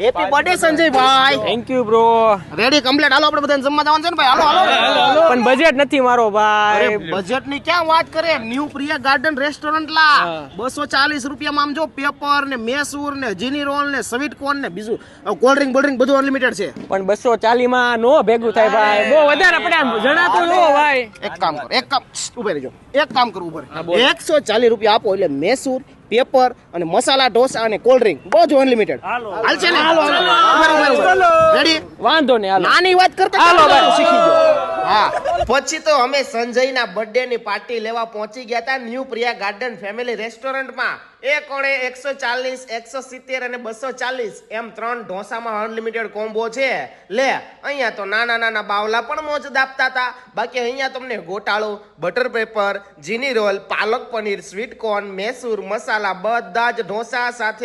Happy birthday Sanjay ભાઈ. Thank you bro. Ready complete. હાલો આપણે બધાને જમવા જવાનું છે ને ભાઈ. હાલો. પણ બજેટ નથી મારો ભાઈ. બજેટ ની ક્યાં વાત કરે. ન્યુ પ્રિયા ગાર્ડન રેસ્ટોરન્ટ લા 240 રૂપિયામાં આમ જો પેપર ને મેસૂર ને જીની રોલ ને સ્વીટ કોર્ન ને બીજું કોલ્ડ ડ્રિંક બધું અનલિમિટેડ છે. પણ 240 માં નો ભેગું થાય ભાઈ. બહુ વધારે પડે આમ જણાતું નો ભાઈ. એક કામ ઉભે રહેજો. એક કામ કરું ઉપર 140 રૂપિયા આપો એટલે મેસૂર પેપર અને મસાલા ઢોસા અને કોલ્ડ ડ્રિંક બધું અનલિમિટેડ. હાલ છે ને. રેડી વાંધો ને હાલો. નાની વાત કરતા હાલો શીખી ગયો. હા પછી તો અમે સંજયના બર્થડે ની પાર્ટી લેવા પહોંચી ગયા હતા ન્યુ પ્રિયા ગાર્ડન ફેમિલી રેસ્ટોરન્ટમાં. એ કોણે 140 170 અને 240 એમ 3 ઢોસામાં અનલિમિટેડ કોમ્બો છે. લે અહીંયા તો નાના નાના બાવલા પણ મોજ દાપતા હતા. બાકી અહીંયા તમને ગોટાળો બટર પેપર જીની role palak paneer sweet corn Mysore મસાલા બધા જ ઢોસા સાથે